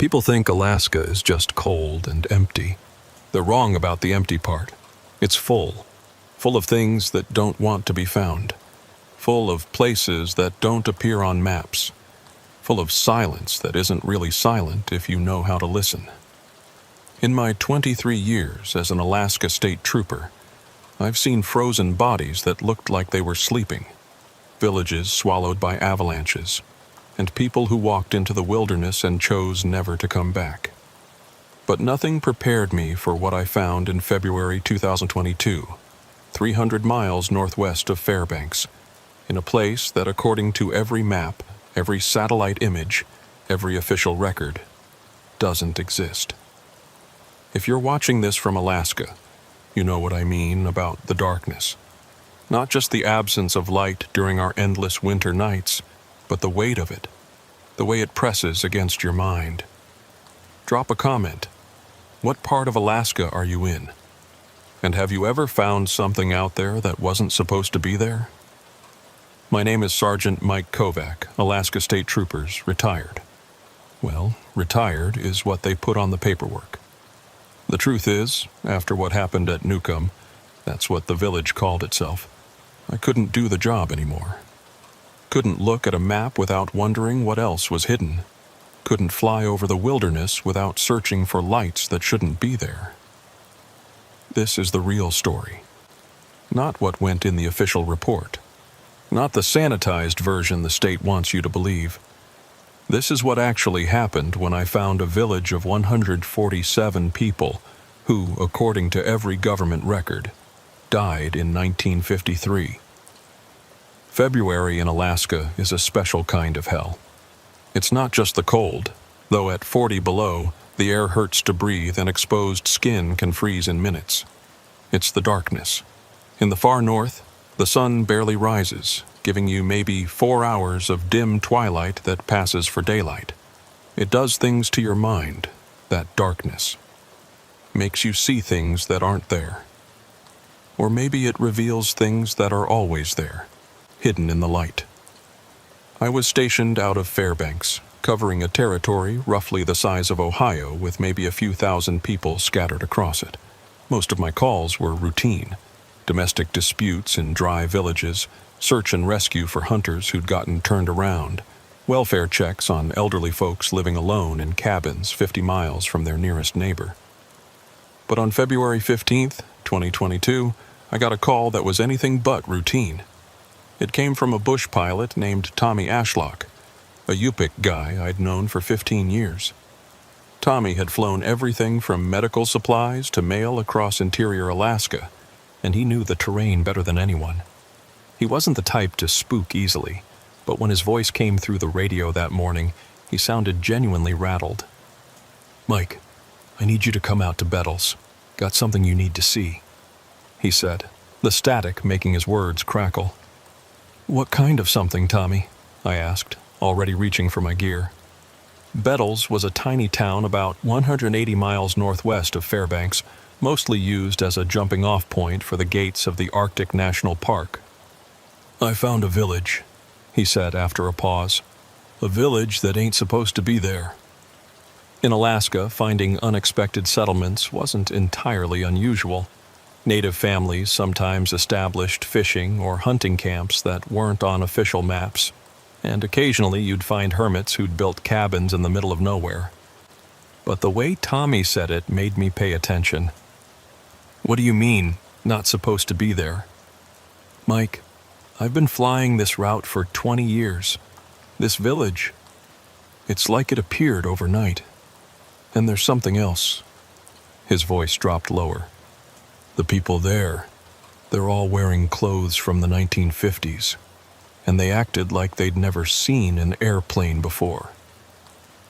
People think Alaska is just cold and empty. They're wrong about the empty part. It's full of things that don't want to be found, full of places that don't appear on maps, full of silence that isn't really silent if you know how to listen. In my 23 years as an Alaska State Trooper, I've seen frozen bodies that looked like they were sleeping, villages swallowed by avalanches, and people who walked into the wilderness and chose never to come back. But nothing prepared me for what I found in February 2022, 300 miles northwest of Fairbanks, in a place that, according to every map, every satellite image, every official record, doesn't exist. If you're watching this from Alaska, you know what I mean about the darkness. Not just the absence of light during our endless winter nights, but the weight of it, the way it presses against your mind. Drop a comment. What part of Alaska are you in? And have you ever found something out there that wasn't supposed to be there? My name is Sergeant Mike Kovac, Alaska State Troopers, retired. Well, retired is what they put on the paperwork. The truth is, after what happened at Newcomb, that's what the village called itself, I couldn't do the job anymore. Couldn't look at a map without wondering what else was hidden. Couldn't fly over the wilderness without searching for lights that shouldn't be there. This is the real story. Not what went in the official report. Not the sanitized version the state wants you to believe. This is what actually happened when I found a village of 147 people who, according to every government record, died in 1953. February in Alaska is a special kind of hell. It's not just the cold, though at 40 below, the air hurts to breathe and exposed skin can freeze in minutes. It's the darkness. In the far north, the sun barely rises, giving you maybe 4 hours of dim twilight that passes for daylight. It does things to your mind, that darkness. Makes you see things that aren't there. Or maybe it reveals things that are always there, hidden in the light. I was stationed out of Fairbanks, covering a territory roughly the size of Ohio with maybe a few thousand people scattered across it. Most of my calls were routine. Domestic disputes in dry villages, search and rescue for hunters who'd gotten turned around, welfare checks on elderly folks living alone in cabins 50 miles from their nearest neighbor. But on February 15th, 2022, I got a call that was anything but routine. It came from a bush pilot named Tommy Ashlock, a Yupik guy I'd known for 15 years. Tommy had flown everything from medical supplies to mail across interior Alaska, and he knew the terrain better than anyone. He wasn't the type to spook easily, but when his voice came through the radio that morning, he sounded genuinely rattled. "Mike, I need you to come out to Bettles. Got something you need to see," he said, the static making his words crackle. "What kind of something, Tommy?" I asked, already reaching for my gear. Bettles was a tiny town about 180 miles northwest of Fairbanks, mostly used as a jumping-off point for the gates of the Arctic National Park. "I found a village," he said after a pause. "A village that ain't supposed to be there." In Alaska, finding unexpected settlements wasn't entirely unusual. Native families sometimes established fishing or hunting camps that weren't on official maps, and occasionally you'd find hermits who'd built cabins in the middle of nowhere. But the way Tommy said it made me pay attention. "What do you mean, not supposed to be there?" "Mike, I've been flying this route for 20 years. This village, it's like it appeared overnight. And there's something else." His voice dropped lower. "The people there, they're all wearing clothes from the 1950s, and they acted like they'd never seen an airplane before."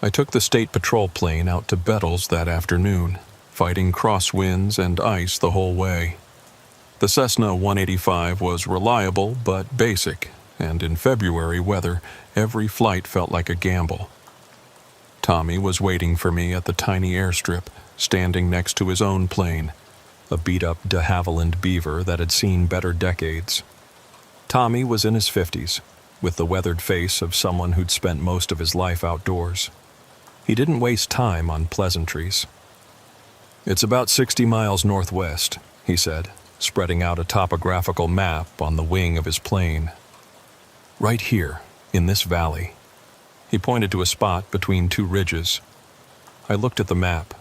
I took the state patrol plane out to Bettles that afternoon, fighting crosswinds and ice the whole way. The Cessna 185 was reliable but basic, and in February weather, every flight felt like a gamble. Tommy was waiting for me at the tiny airstrip, standing next to his own plane, a beat-up de Havilland Beaver that had seen better decades. Tommy was in his 50s, with the weathered face of someone who'd spent most of his life outdoors. He didn't waste time on pleasantries. "It's about 60 miles northwest," he said, spreading out a topographical map on the wing of his plane. "Right here, in this valley." He pointed to a spot between two ridges. I looked at the map.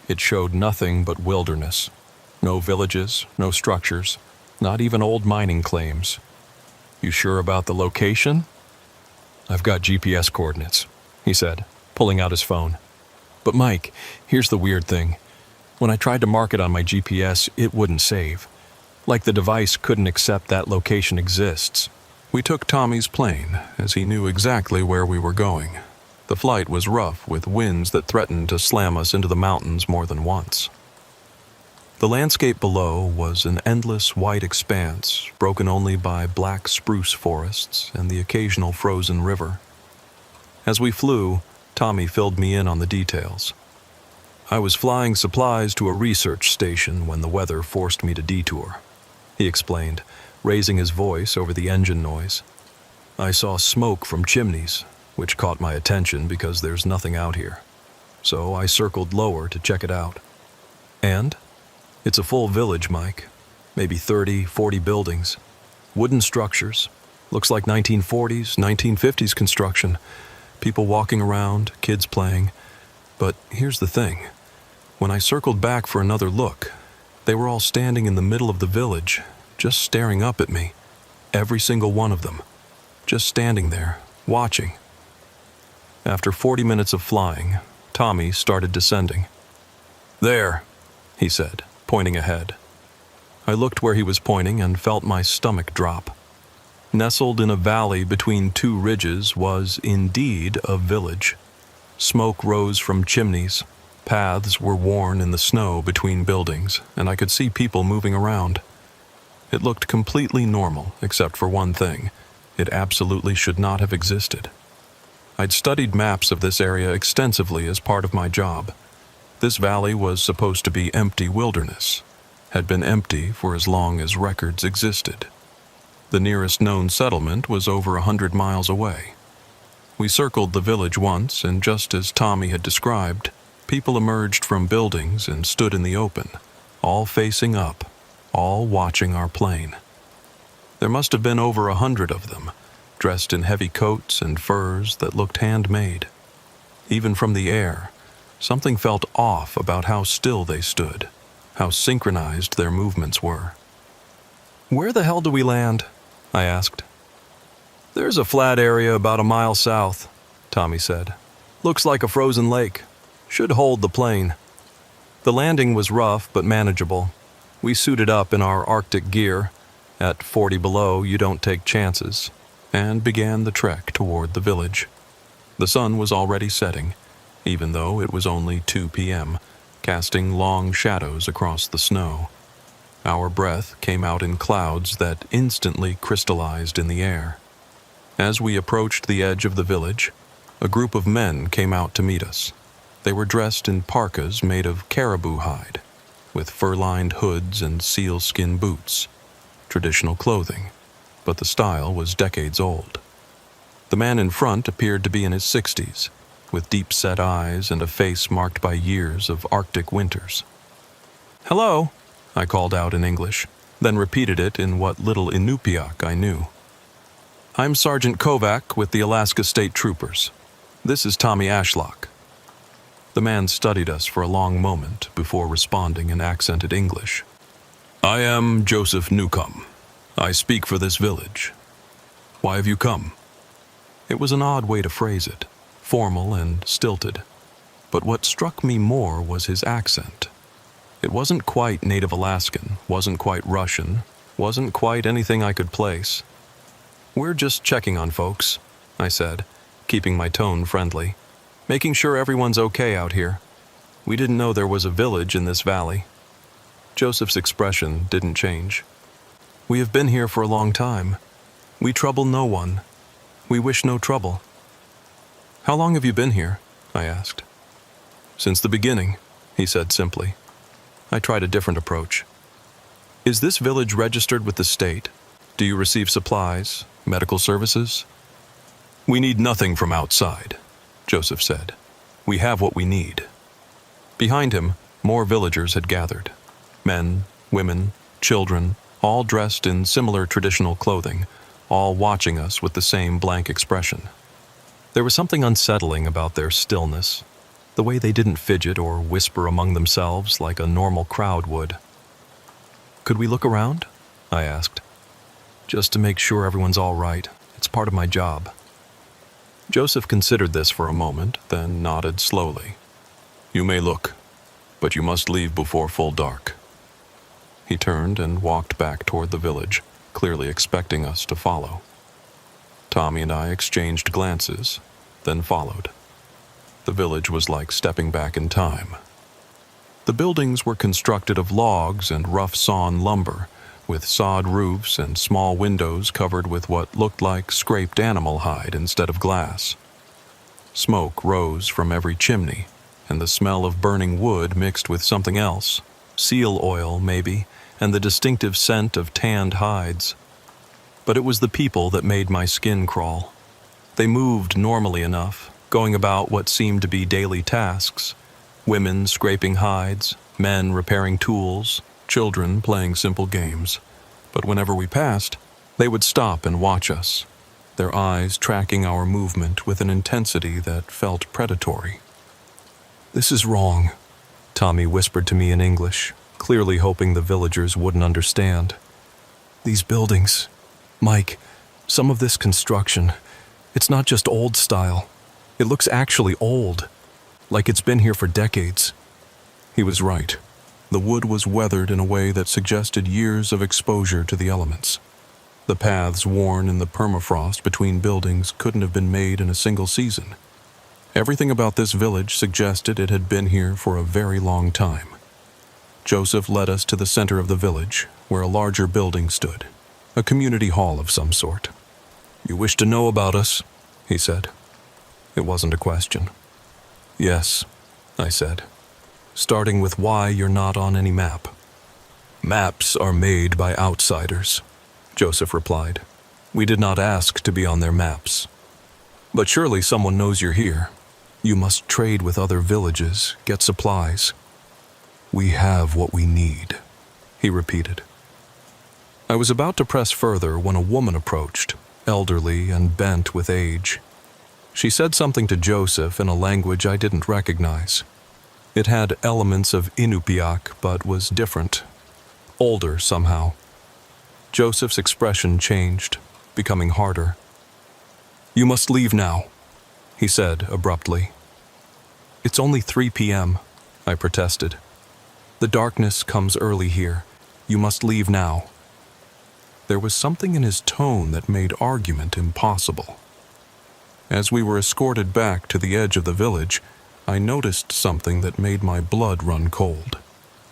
It showed nothing but wilderness. No villages, no structures, not even old mining claims. "You sure about the location?" "I've got GPS coordinates," he said, pulling out his phone. "But Mike, here's the weird thing. When I tried to mark it on my GPS, it wouldn't save. Like the device couldn't accept that location exists." We took Tommy's plane, as he knew exactly where we were going. The flight was rough, with winds that threatened to slam us into the mountains more than once. The landscape below was an endless white expanse, broken only by black spruce forests and the occasional frozen river. As we flew, Tommy filled me in on the details. "I was flying supplies to a research station when the weather forced me to detour," he explained, raising his voice over the engine noise. "I saw smoke from chimneys, which caught my attention because there's nothing out here. So I circled lower to check it out. And it's a full village, Mike. Maybe 30, 40 buildings. Wooden structures. Looks like 1940s, 1950s construction. People walking around, kids playing. But here's the thing. When I circled back for another look, they were all standing in the middle of the village, just staring up at me. Every single one of them. Just standing there, watching." After 40 minutes of flying, Tommy started descending. "There," he said, pointing ahead. I looked where he was pointing and felt my stomach drop. Nestled in a valley between two ridges was indeed a village. Smoke rose from chimneys. Paths were worn in the snow between buildings, and I could see people moving around. It looked completely normal, except for one thing. It absolutely should not have existed. I'd studied maps of this area extensively as part of my job. This valley was supposed to be empty wilderness, had been empty for as long as records existed. The nearest known settlement was over 100 miles away. We circled the village once, and just as Tommy had described, people emerged from buildings and stood in the open, all facing up, all watching our plane. There must have been over 100 of them, dressed in heavy coats and furs that looked handmade. Even from the air, something felt off about how still they stood, how synchronized their movements were. "Where the hell do we land?" I asked. "There's a flat area about a mile south," Tommy said. "Looks like a frozen lake. Should hold the plane." The landing was rough but manageable. We suited up in our Arctic gear. At 40 below, you don't take chances, and began the trek toward the village. The sun was already setting, even though it was only 2 p.m., casting long shadows across the snow. Our breath came out in clouds that instantly crystallized in the air. As we approached the edge of the village, a group of men came out to meet us. They were dressed in parkas made of caribou hide, with fur-lined hoods and sealskin boots. Traditional clothing, but the style was decades old. The man in front appeared to be in his 60s, with deep-set eyes and a face marked by years of Arctic winters. "Hello," I called out in English, then repeated it in what little Inupiaq I knew. "I'm Sergeant Kovac with the Alaska State Troopers. This is Tommy Ashlock." The man studied us for a long moment before responding in accented English. "I am Joseph Newcomb. I speak for this village. Why have you come?" It was an odd way to phrase it, formal and stilted. But what struck me more was his accent. It wasn't quite Native Alaskan, wasn't quite Russian, wasn't quite anything I could place. "We're just checking on folks," I said, keeping my tone friendly. "Making sure everyone's okay out here. We didn't know there was a village in this valley." Joseph's expression didn't change. "We have been here for a long time. We trouble no one. We wish no trouble." "How long have you been here?" I asked. "Since the beginning," he said simply. I tried a different approach. "Is this village registered with the state? Do you receive supplies, medical services?" "We need nothing from outside," Joseph said. We have what we need." Behind him, more villagers had gathered. Men, women, children, all dressed in similar traditional clothing, all watching us with the same blank expression. There was something unsettling about their stillness, the way they didn't fidget or whisper among themselves like a normal crowd would. "Could we look around?" I asked. "Just to make sure everyone's all right. It's part of my job." Joseph considered this for a moment, then nodded slowly. "You may look, but you must leave before full dark." He turned and walked back toward the village, clearly expecting us to follow. Tommy and I exchanged glances, then followed. The village was like stepping back in time. The buildings were constructed of logs and rough-sawn lumber, with sod roofs and small windows covered with what looked like scraped animal hide instead of glass. Smoke rose from every chimney, and the smell of burning wood mixed with something else, seal oil maybe, and the distinctive scent of tanned hides. But it was the people that made my skin crawl. They moved normally enough, going about what seemed to be daily tasks. Women scraping hides, men repairing tools, children playing simple games. But whenever we passed, they would stop and watch us, their eyes tracking our movement with an intensity that felt predatory. "This is wrong," Tommy whispered to me in English, clearly hoping the villagers wouldn't understand. "These buildings, Mike, some of this construction, it's not just old style. It looks actually old, like it's been here for decades." He was right. The wood was weathered in a way that suggested years of exposure to the elements. The paths worn in the permafrost between buildings couldn't have been made in a single season. Everything about this village suggested it had been here for a very long time. Joseph led us to the center of the village, where a larger building stood, a community hall of some sort. "You wish to know about us?" he said. It wasn't a question. "Yes," I said, "starting with why you're not on any map." "Maps are made by outsiders," Joseph replied. "We did not ask to be on their maps." "But surely someone knows you're here. You must trade with other villages, get supplies." "We have what we need," he repeated. I was about to press further when a woman approached, elderly and bent with age. She said something to Joseph in a language I didn't recognize. It had elements of Inupiaq, but was different, older somehow. Joseph's expression changed, becoming harder. "You must leave now," he said abruptly. "It's only 3 p.m., I protested. "The darkness comes early here. You must leave now." There was something in his tone that made argument impossible. As we were escorted back to the edge of the village, I noticed something that made my blood run cold.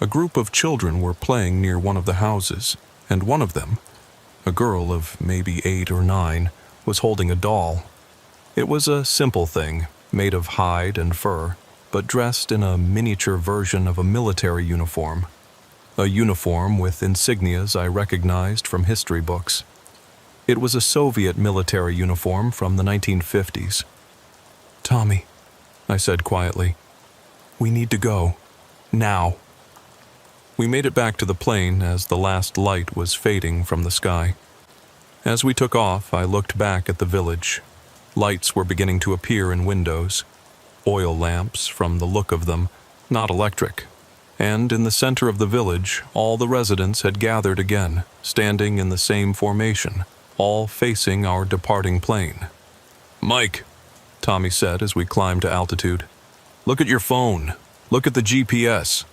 A group of children were playing near one of the houses, and one of them, a girl of maybe 8 or 9, was holding a doll. It was a simple thing, made of hide and fur, but dressed in a miniature version of a military uniform. A uniform with insignias I recognized from history books. It was a Soviet military uniform from the 1950s. "Tommy," I said quietly, "we need to go. Now." We made it back to the plane as the last light was fading from the sky. As we took off, I looked back at the village. Lights were beginning to appear in windows. Oil lamps, from the look of them, not electric. And in the center of the village, all the residents had gathered again, standing in the same formation, all facing our departing plane. "Mike," Tommy said as we climbed to altitude, "look at your phone. Look at the GPS."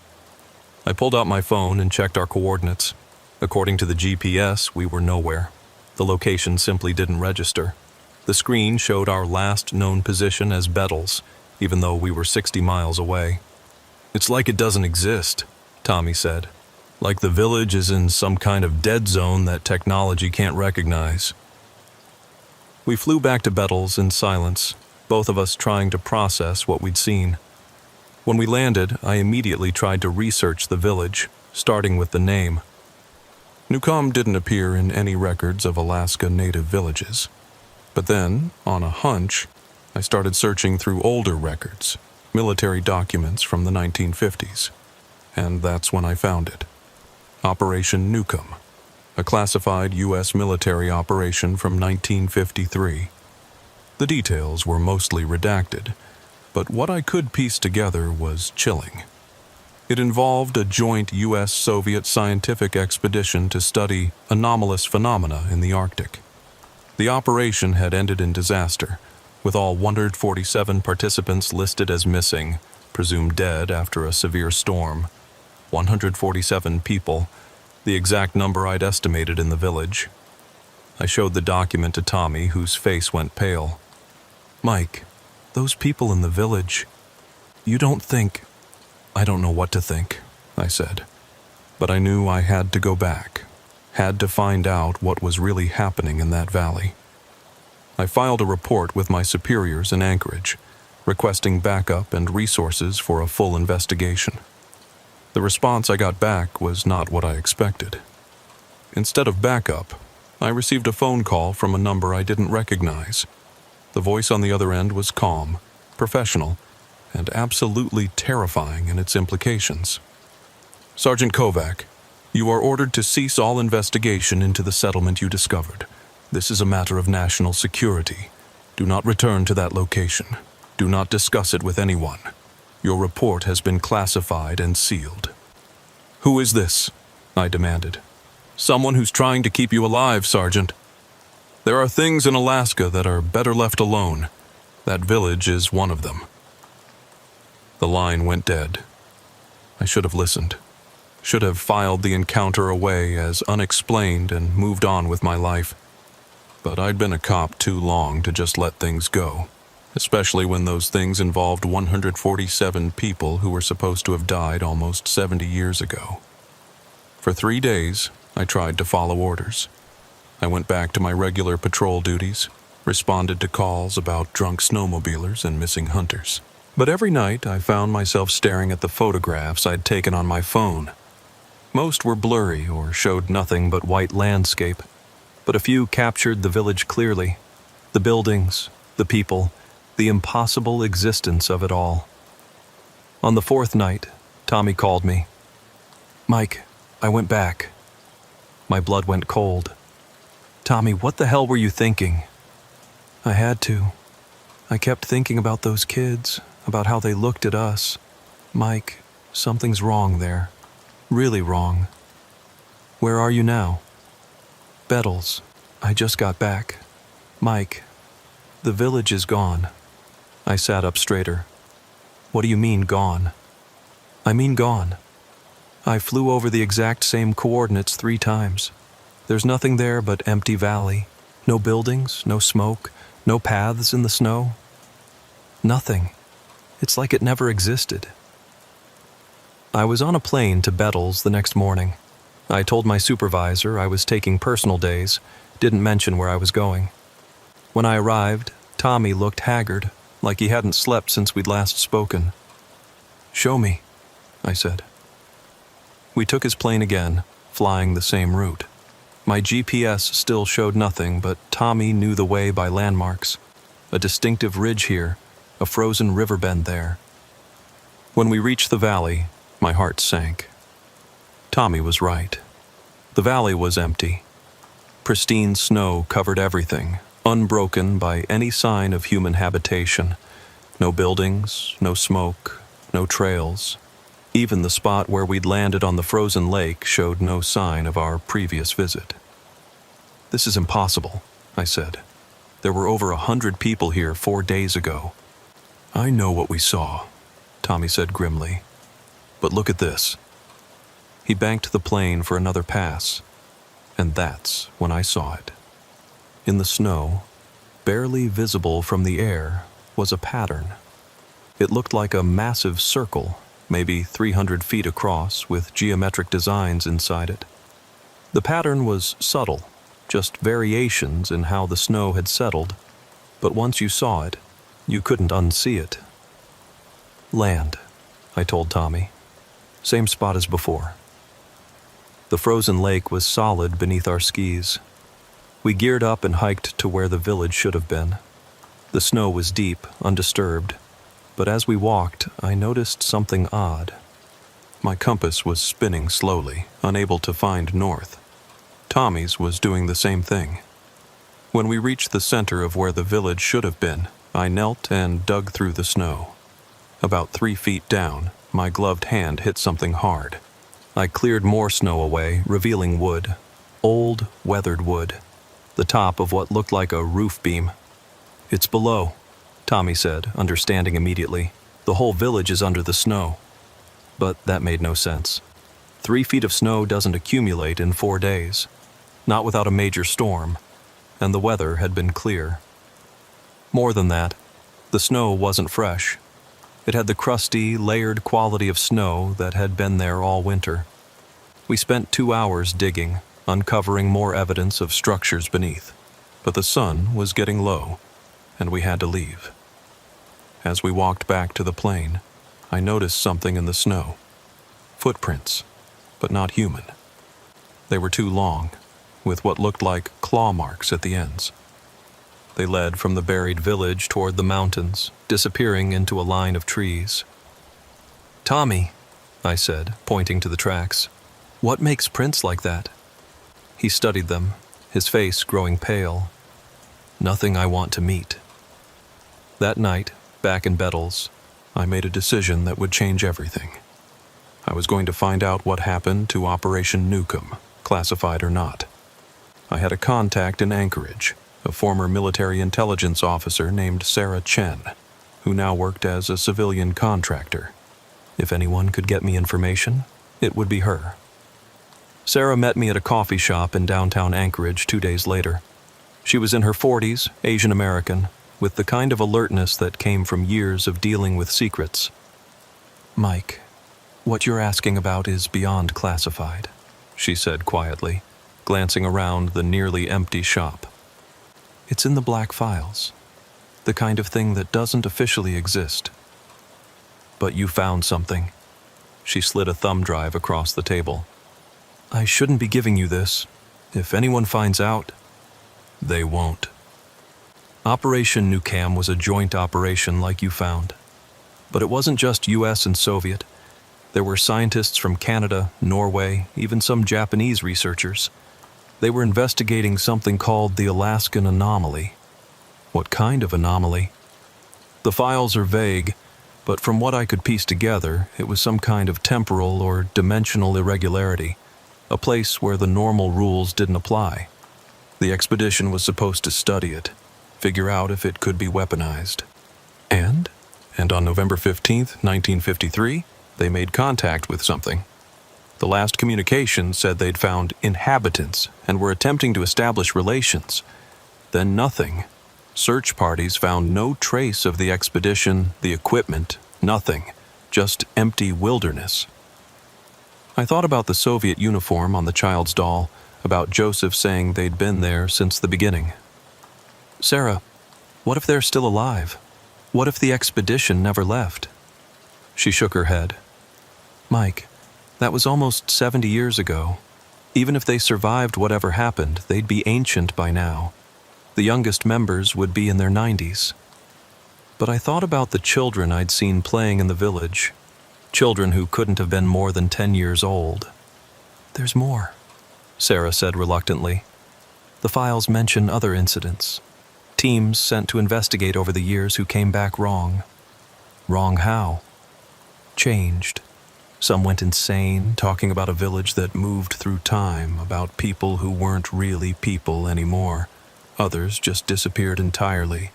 I pulled out my phone and checked our coordinates. According to the GPS, we were nowhere. The location simply didn't register. The screen showed our last known position as Bettles, even though we were 60 miles away. "It's like it doesn't exist," Tommy said. "Like the village is in some kind of dead zone that technology can't recognize." We flew back to Bettles in silence, both of us trying to process what we'd seen. When we landed, I immediately tried to research the village, starting with the name. Newcomb didn't appear in any records of Alaska native villages. But then, on a hunch, I started searching through older records, military documents from the 1950s. And that's when I found it. Operation Newcomb, a classified U.S. military operation from 1953. The details were mostly redacted, but what I could piece together was chilling. It involved a joint U.S.-Soviet scientific expedition to study anomalous phenomena in the Arctic. The operation had ended in disaster, with all 147 participants listed as missing, presumed dead after a severe storm. 147 people, the exact number I'd estimated in the village. I showed the document to Tommy, whose face went pale. "Mike, those people in the village, you don't think—" "I don't know what to think," I said. But I knew I had to go back, had to find out what was really happening in that valley. I filed a report with my superiors in Anchorage, requesting backup and resources for a full investigation. The response I got back was not what I expected. Instead of backup, I received a phone call from a number I didn't recognize. The voice on the other end was calm, professional, and absolutely terrifying in its implications. "Sergeant Kovac, you are ordered to cease all investigation into the settlement you discovered. This is a matter of national security. Do not return to that location. Do not discuss it with anyone. Your report has been classified and sealed." "Who is this?" I demanded. "Someone who's trying to keep you alive, Sergeant. There are things in Alaska that are better left alone. That village is one of them." The line went dead. I should have listened. Should have filed the encounter away as unexplained and moved on with my life. But I'd been a cop too long to just let things go, especially when those things involved 147 people who were supposed to have died almost 70 years ago. For 3 days, I tried to follow orders. I went back to my regular patrol duties, responded to calls about drunk snowmobilers and missing hunters. But every night I found myself staring at the photographs I'd taken on my phone. Most were blurry or showed nothing but white landscape, but a few captured the village clearly. The buildings, the people, the impossible existence of it all. On the 4th night, Tommy called me. "Mike, I went back." My blood went cold. "Tommy, what the hell were you thinking?" "I had to. I kept thinking about those kids, about how they looked at us. Mike, something's wrong there. Really wrong." "Where are you now?" "Bettles. I just got back. Mike, the village is gone." I sat up straighter. "What do you mean, gone?" "I mean gone. I flew over the exact same coordinates 3 times. There's nothing there but empty valley. No buildings, no smoke, no paths in the snow. Nothing. It's like it never existed." I was on a plane to Bettles the next morning. I told my supervisor I was taking personal days, didn't mention where I was going. When I arrived, Tommy looked haggard, like he hadn't slept since we'd last spoken. "Show me," I said. We took his plane again, flying the same route. My GPS still showed nothing, but Tommy knew the way by landmarks. A distinctive ridge here, a frozen river bend there. When we reached the valley, my heart sank. Tommy was right. The valley was empty. Pristine snow covered everything, unbroken by any sign of human habitation. No buildings, no smoke, no trails. Even the spot where we'd landed on the frozen lake showed no sign of our previous visit. "This is impossible," I said. "There were over 100 people here 4 days ago." "I know what we saw," Tommy said grimly. "But look at this." He banked the plane for another pass, and that's when I saw it. In the snow, barely visible from the air, was a pattern. It looked like a massive circle, maybe 300 feet across, with geometric designs inside it. The pattern was subtle, just variations in how the snow had settled, but once you saw it, you couldn't unsee it. "Land," I told Tommy. "Same spot as before." The frozen lake was solid beneath our skis. We geared up and hiked to where the village should have been. The snow was deep, undisturbed, but as we walked, I noticed something odd. My compass was spinning slowly, unable to find north. Tommy's was doing the same thing. When we reached the center of where the village should have been, I knelt and dug through the snow. About 3 feet down, my gloved hand hit something hard. I cleared more snow away, revealing wood. Old, weathered wood. The top of what looked like a roof beam. "It's below," Tommy said, understanding immediately. "The whole village is under the snow." But that made no sense. 3 feet of snow doesn't accumulate in 4 days. Not without a major storm. And the weather had been clear. More than that, the snow wasn't fresh. It had the crusty, layered quality of snow that had been there all winter. We spent 2 hours digging, uncovering more evidence of structures beneath. But the sun was getting low, and we had to leave. As we walked back to the plane, I noticed something in the snow. Footprints, but not human. They were too long, with what looked like claw marks at the ends. They led from the buried village toward the mountains, disappearing into a line of trees. "Tommy," I said, pointing to the tracks, "what makes prints like that?" He studied them, his face growing pale. "Nothing I want to meet." That night, back in Bettles, I made a decision that would change everything. I was going to find out what happened to Operation Newcomb, classified or not. I had a contact in Anchorage, a former military intelligence officer named Sarah Chen, who now worked as a civilian contractor. If anyone could get me information, it would be her. Sarah met me at a coffee shop in downtown Anchorage 2 days later. She was in her 40s, Asian American, with the kind of alertness that came from years of dealing with secrets. "Mike, what you're asking about is beyond classified," she said quietly, glancing around the nearly empty shop. "It's in the black files, the kind of thing that doesn't officially exist." "But you found something." She slid a thumb drive across the table. "I shouldn't be giving you this. If anyone finds out..." "They won't." Operation Newcomb was a joint operation like you found. But it wasn't just US and Soviet. There were scientists from Canada, Norway, even some Japanese researchers. They were investigating something called the Alaskan anomaly. What kind of anomaly? The files are vague, but from what I could piece together, it was some kind of temporal or dimensional irregularity, a place where the normal rules didn't apply. The expedition was supposed to study it, figure out if it could be weaponized. And on November 15th, 1953, they made contact with something. The last communication said they'd found inhabitants and were attempting to establish relations. Then nothing. Search parties found no trace of the expedition, the equipment, nothing. Just empty wilderness. I thought about the Soviet uniform on the child's doll, about Joseph saying they'd been there since the beginning. "Sarah, what if they're still alive? What if the expedition never left?" She shook her head. "Mike, that was almost 70 years ago. Even if they survived whatever happened, they'd be ancient by now. The youngest members would be in their 90s. But I thought about the children I'd seen playing in the village, children who couldn't have been more than 10 years old. "There's more," Sarah said reluctantly. "The files mention other incidents. Teams sent to investigate over the years who came back wrong." "Wrong how?" "Changed. Some went insane, talking about a village that moved through time, about people who weren't really people anymore. Others just disappeared entirely.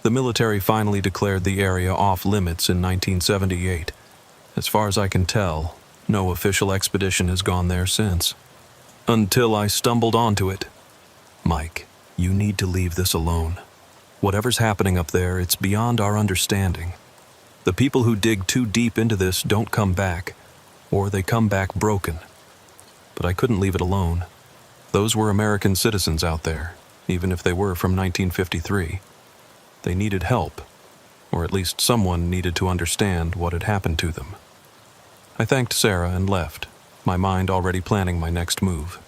The military finally declared the area off-limits in 1978. As far as I can tell, no official expedition has gone there since. Until I stumbled onto it. Mike, you need to leave this alone. Whatever's happening up there, it's beyond our understanding. The people who dig too deep into this don't come back, or they come back broken. But I couldn't leave it alone. Those were American citizens out there, even if they were from 1953. They needed help, or at least someone needed to understand what had happened to them. I thanked Sarah and left, my mind already planning my next move.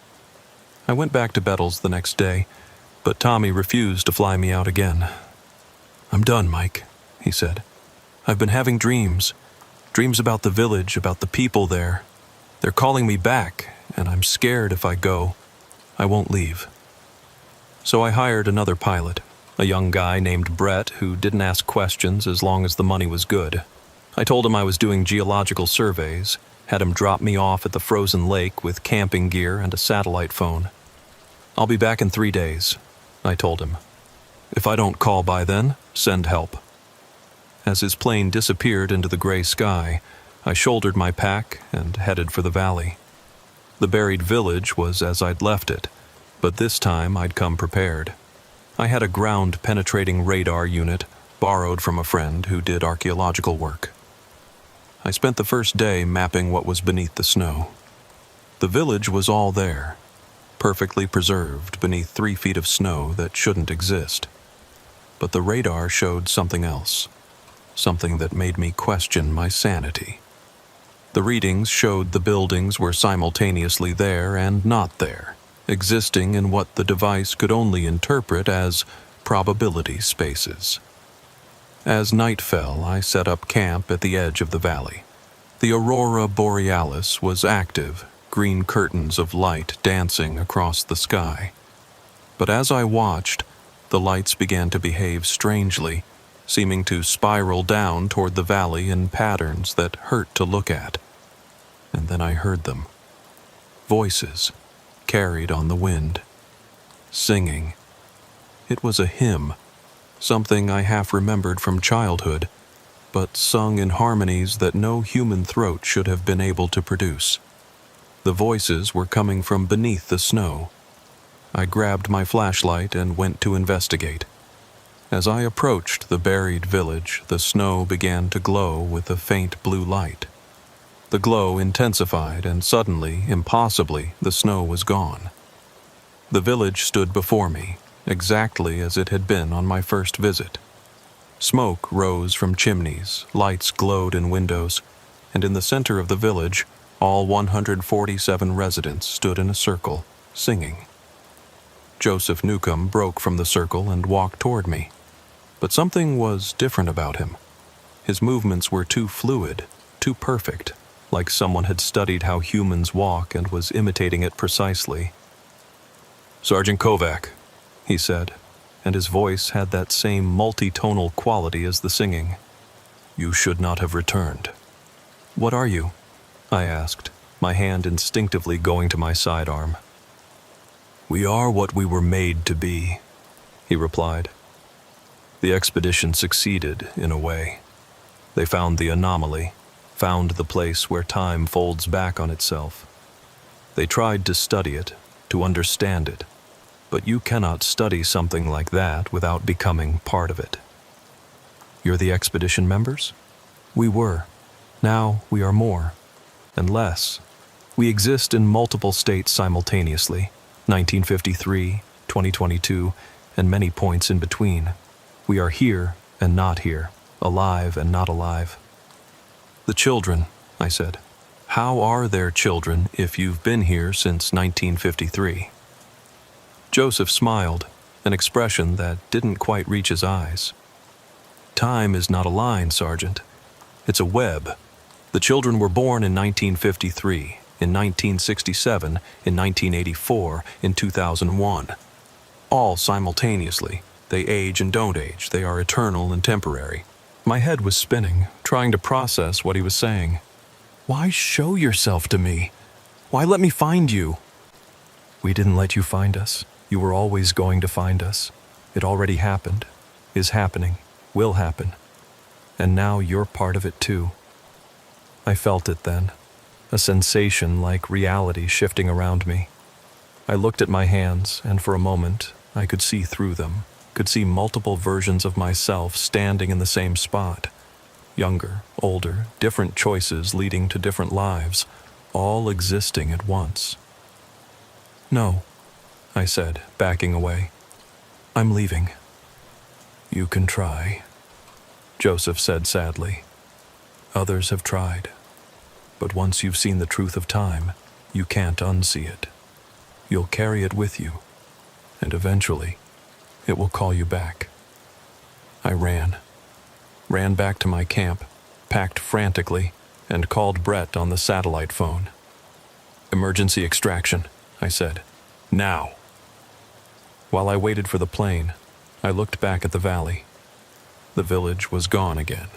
I went back to Bettles the next day, but Tommy refused to fly me out again. "I'm done, Mike," he said. I've been having dreams. Dreams about the village, about the people there. They're calling me back, and I'm scared if I go, I won't leave. So I hired another pilot, a young guy named Brett who didn't ask questions as long as the money was good. I told him I was doing geological surveys, had him drop me off at the frozen lake with camping gear and a satellite phone. I'll be back in 3 days, I told him. If I don't call by then, send help. As his plane disappeared into the gray sky, I shouldered my pack and headed for the valley. The buried village was as I'd left it, but this time I'd come prepared. I had a ground-penetrating radar unit borrowed from a friend who did archaeological work. I spent the first day mapping what was beneath the snow. The village was all there, perfectly preserved beneath 3 feet of snow that shouldn't exist. But the radar showed something else, something that made me question my sanity. The readings showed the buildings were simultaneously there and not there, existing in what the device could only interpret as probability spaces. As night fell, I set up camp at the edge of the valley. The aurora borealis was active, green curtains of light dancing across the sky. But as I watched, the lights began to behave strangely, seeming to spiral down toward the valley in patterns that hurt to look at. And then I heard them. Voices, carried on the wind. Singing. It was a hymn, something I half remembered from childhood, but sung in harmonies that no human throat should have been able to produce. The voices were coming from beneath the snow. I grabbed my flashlight and went to investigate. As I approached the buried village, the snow began to glow with a faint blue light. The glow intensified, and suddenly, impossibly, the snow was gone. The village stood before me, exactly as it had been on my first visit. Smoke rose from chimneys, lights glowed in windows, and in the center of the village, all 147 residents stood in a circle, singing. Joseph Newcomb broke from the circle and walked toward me. But something was different about him. His movements were too fluid, too perfect, like someone had studied how humans walk and was imitating it precisely. "Sergeant Kovac," he said, and his voice had that same multi-tonal quality as the singing. "You should not have returned." "What are you?" I asked, my hand instinctively going to my sidearm. "We are what we were made to be," he replied. "The expedition succeeded, in a way. They found the anomaly, found the place where time folds back on itself. They tried to study it, to understand it, but you cannot study something like that without becoming part of it." "You're the expedition members?" "We were. Now we are more. And less. We exist in multiple states simultaneously, 1953, 2022, and many points in between. We are here and not here, alive and not alive." "The children," I said. "How are their children if you've been here since 1953? Joseph smiled, an expression that didn't quite reach his eyes. "Time is not a line, Sergeant. It's a web. The children were born in 1953, in 1967, in 1984, in 2001. All simultaneously. They age and don't age. They are eternal and temporary." My head was spinning, trying to process what he was saying. "Why show yourself to me? Why let me find you?" "We didn't let you find us. You were always going to find us. It already happened, is happening, will happen. And now you're part of it too." I felt it then, a sensation like reality shifting around me. I looked at my hands, and for a moment, I could see through them, could see multiple versions of myself standing in the same spot. Younger, older, different choices leading to different lives, all existing at once. "No," I said, backing away. "I'm leaving." "You can try," Joseph said sadly. "Others have tried. But once you've seen the truth of time, you can't unsee it. You'll carry it with you, and eventually, it will call you back." I ran. ran back to my camp, packed frantically, and called Brett on the satellite phone. "Emergency extraction," I said. "Now." While I waited for the plane, I looked back at the valley. The village was gone again,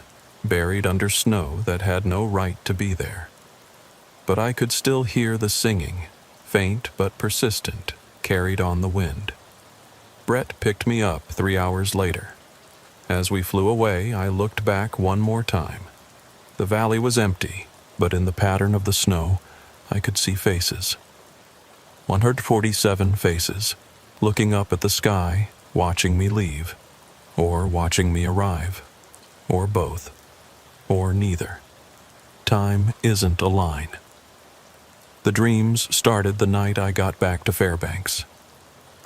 buried under snow that had no right to be there. But I could still hear the singing, faint but persistent, carried on the wind. Brett picked me up 3 hours later. As we flew away, I looked back one more time. The valley was empty, but in the pattern of the snow, I could see faces. 147 faces, looking up at the sky, watching me leave, or watching me arrive, or both, or neither. Time isn't a line. The dreams started the night I got back to Fairbanks.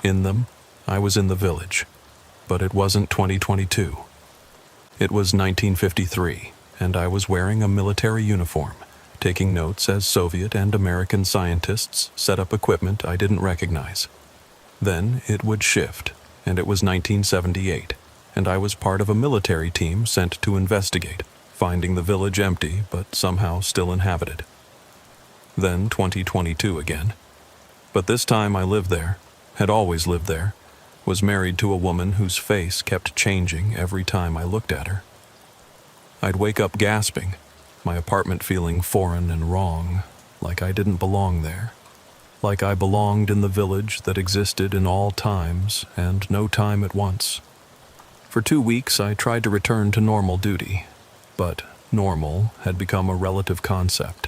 In them, I was in the village, but it wasn't 2022. It was 1953, and I was wearing a military uniform, taking notes as Soviet and American scientists set up equipment I didn't recognize. Then it would shift, and it was 1978, and I was part of a military team sent to investigate, finding the village empty but somehow still inhabited. Then 2022 again. But this time I lived there, had always lived there, was married to a woman whose face kept changing every time I looked at her. I'd wake up gasping, my apartment feeling foreign and wrong, like I didn't belong there. Like I belonged in the village that existed in all times and no time at once. For 2 weeks I tried to return to normal duty, but normal had become a relative concept.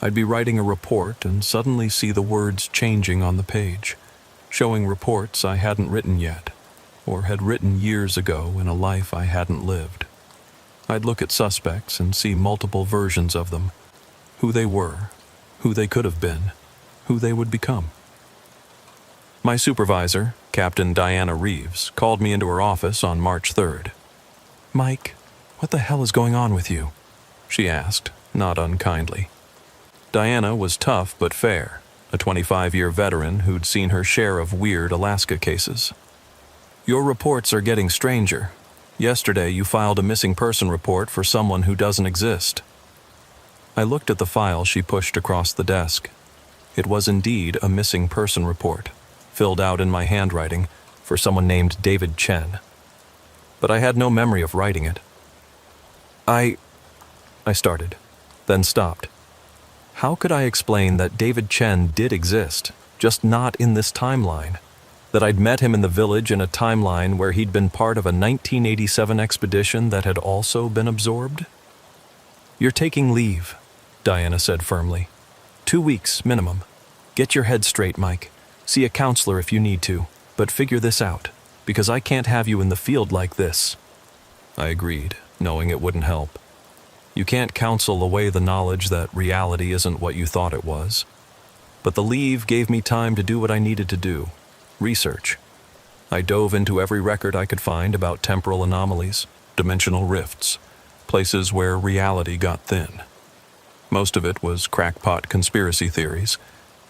I'd be writing a report and suddenly see the words changing on the page, showing reports I hadn't written yet, or had written years ago in a life I hadn't lived. I'd look at suspects and see multiple versions of them, who they were, who they could have been, who they would become. My supervisor, Captain Diana Reeves, called me into her office on March 3rd. "Mike, what the hell is going on with you?" she asked, not unkindly. Diana was tough but fair, a 25-year veteran who'd seen her share of weird Alaska cases. "Your reports are getting stranger. Yesterday you filed a missing person report for someone who doesn't exist." I looked at the file she pushed across the desk. It was indeed a missing person report, filled out in my handwriting for someone named David Chen. But I had no memory of writing it. I started, then stopped. How could I explain that David Chen did exist, just not in this timeline? That I'd met him in the village in a timeline where he'd been part of a 1987 expedition that had also been absorbed? "You're taking leave," Diana said firmly. 2 weeks, minimum. Get your head straight, Mike. See a counselor if you need to, but figure this out, because I can't have you in the field like this. I agreed, knowing it wouldn't help. You can't counsel away the knowledge that reality isn't what you thought it was. But the leave gave me time to do what I needed to do. Research. I dove into every record I could find about temporal anomalies, dimensional rifts, places where reality got thin. Most of it was crackpot conspiracy theories,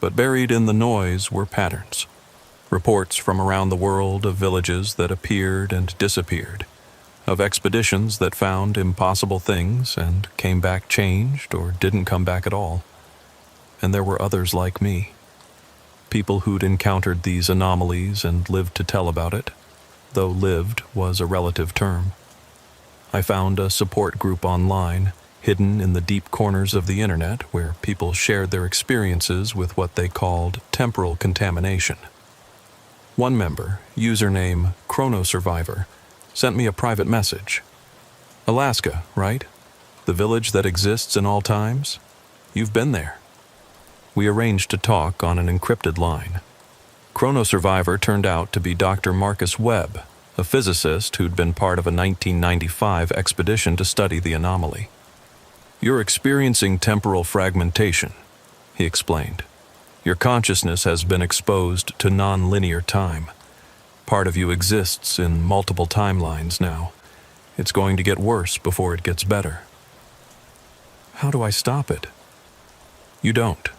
but buried in the noise were patterns. Reports from around the world of villages that appeared and disappeared, of expeditions that found impossible things and came back changed or didn't come back at all. And there were others like me. People who'd encountered these anomalies and lived to tell about it, though lived was a relative term. I found a support group online, hidden in the deep corners of the internet, where people shared their experiences with what they called temporal contamination. One member, username ChronoSurvivor, sent me a private message. "Alaska, right? The village that exists in all times? You've been there." We arranged to talk on an encrypted line. ChronoSurvivor turned out to be Dr. Marcus Webb, a physicist who'd been part of a 1995 expedition to study the anomaly. "You're experiencing temporal fragmentation," he explained. "Your consciousness has been exposed to non-linear time. Part of you exists in multiple timelines now. It's going to get worse before it gets better." How do I stop it? You don't.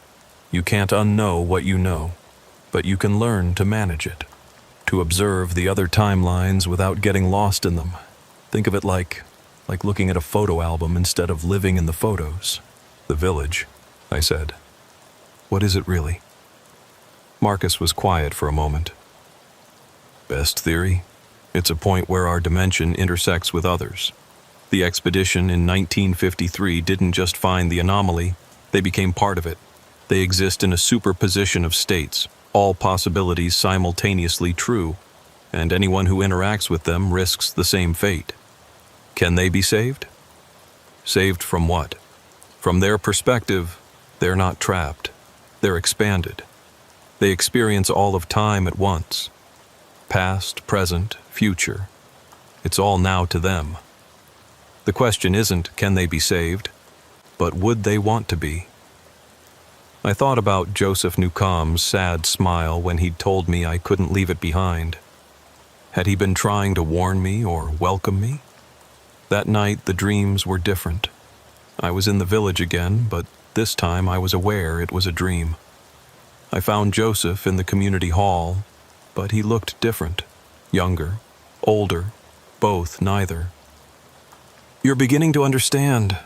You can't unknow what you know, but you can learn to manage it, to observe the other timelines without getting lost in them. Think of it like like looking at a photo album instead of living in the photos. The village, I said. What is it really? Marcus was quiet for a moment. Best theory? It's a point where our dimension intersects with others. The expedition in 1953 didn't just find the anomaly, they became part of it. They exist in a superposition of states, all possibilities simultaneously true, and anyone who interacts with them risks the same fate. Can they be saved? Saved from what? From their perspective, they're not trapped. They're expanded. They experience all of time at once. Past, present, future. It's all now to them. The question isn't, can they be saved, but would they want to be? I thought about Joseph Newcomb's sad smile when he'd told me I couldn't leave it behind. Had he been trying to warn me or welcome me? That night, the dreams were different. I was in the village again, but this time I was aware it was a dream. I found Joseph in the community hall, but he looked different. Younger, older, both neither. You're beginning to understand,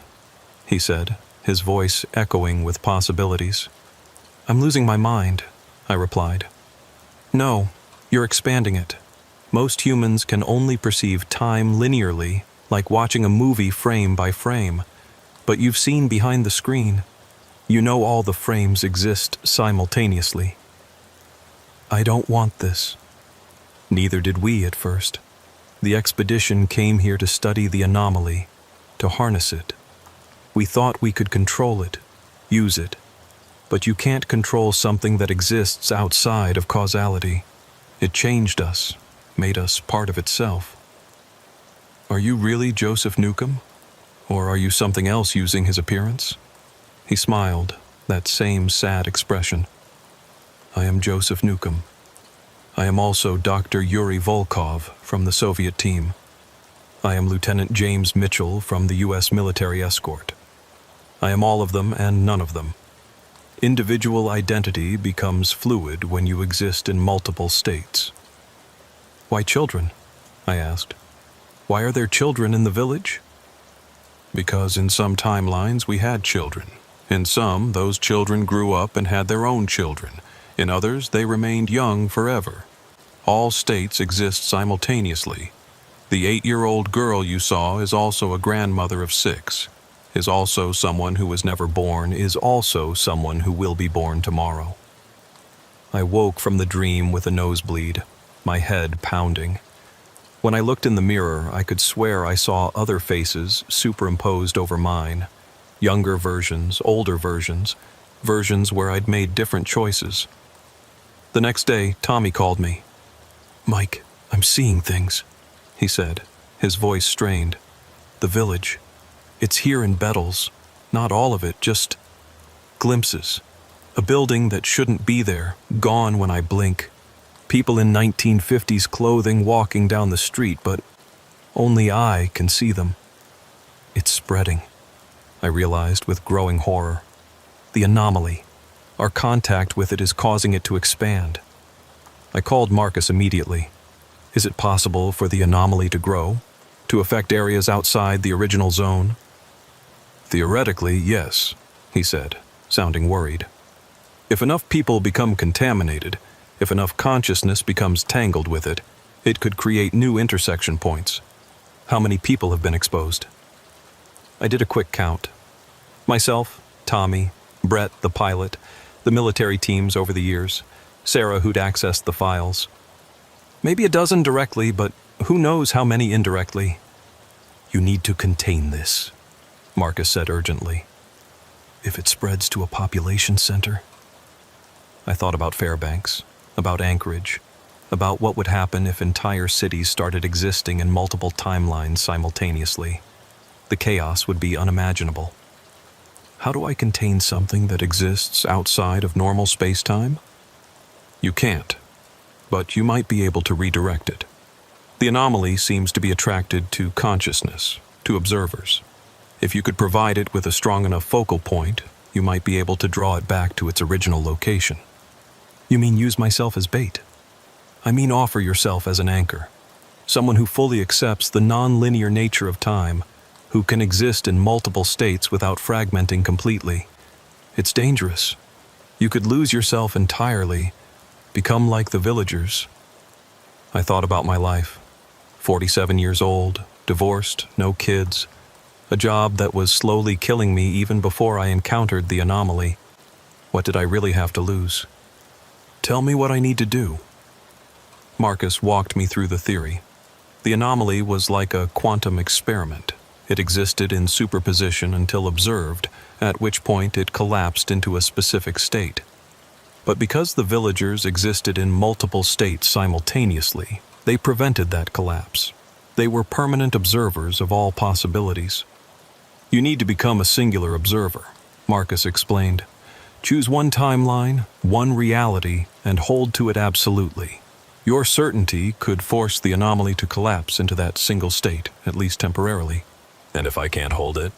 he said, his voice echoing with possibilities. I'm losing my mind, I replied. No, you're expanding it. Most humans can only perceive time linearly, like watching a movie frame by frame. But you've seen behind the screen. You know all the frames exist simultaneously. I don't want this. Neither did we at first. The expedition came here to study the anomaly, to harness it. We thought we could control it, use it. But you can't control something that exists outside of causality. It changed us, made us part of itself. Are you really Joseph Newcomb? Or are you something else using his appearance? He smiled, that same sad expression. I am Joseph Newcomb. I am also Dr. Yuri Volkov from the Soviet team. I am Lieutenant James Mitchell from the U.S. military escort. I am all of them and none of them. Individual identity becomes fluid when you exist in multiple states. Why children? I asked. Why are there children in the village? Because in some timelines we had children. In some, those children grew up and had their own children. In others, they remained young forever. All states exist simultaneously. The 8-year-old girl you saw is also a grandmother of 6, is also someone who was never born, is also someone who will be born tomorrow. I woke from the dream with a nosebleed, my head pounding. When I looked in the mirror, I could swear I saw other faces superimposed over mine. Younger versions, older versions, versions where I'd made different choices. The next day, Tommy called me. Mike, I'm seeing things, he said, his voice strained. The village. It's here in Bettles. Not all of it, just glimpses. A building that shouldn't be there, gone when I blink. People in 1950s clothing walking down the street, but only I can see them. It's spreading, I realized with growing horror. The anomaly. Our contact with it is causing it to expand. I called Marcus immediately. Is it possible for the anomaly to grow? To affect areas outside the original zone? Theoretically, yes, he said, sounding worried. If enough people become contaminated, if enough consciousness becomes tangled with it, it could create new intersection points. How many people have been exposed? I did a quick count. Myself, Tommy, Brett, the pilot, the military teams over the years, Sarah who'd accessed the files. Maybe a dozen directly, but who knows how many indirectly. You need to contain this, Marcus said urgently. If it spreads to a population center? I thought about Fairbanks, about Anchorage, about what would happen if entire cities started existing in multiple timelines simultaneously. The chaos would be unimaginable. How do I contain something that exists outside of normal space-time? You can't, but you might be able to redirect it. The anomaly seems to be attracted to consciousness, to observers. If you could provide it with a strong enough focal point, you might be able to draw it back to its original location. You mean use myself as bait? I mean offer yourself as an anchor. Someone who fully accepts the non-linear nature of time, who can exist in multiple states without fragmenting completely. It's dangerous. You could lose yourself entirely, become like the villagers. I thought about my life. 47 years old, divorced, no kids, a job that was slowly killing me even before I encountered the anomaly. What did I really have to lose? Tell me what I need to do. Marcus walked me through the theory. The anomaly was like a quantum experiment. It existed in superposition until observed, at which point it collapsed into a specific state. But because the villagers existed in multiple states simultaneously, they prevented that collapse. They were permanent observers of all possibilities. You need to become a singular observer, Marcus explained. Choose one timeline, one reality, and hold to it absolutely. Your certainty could force the anomaly to collapse into that single state, at least temporarily. And if I can't hold it,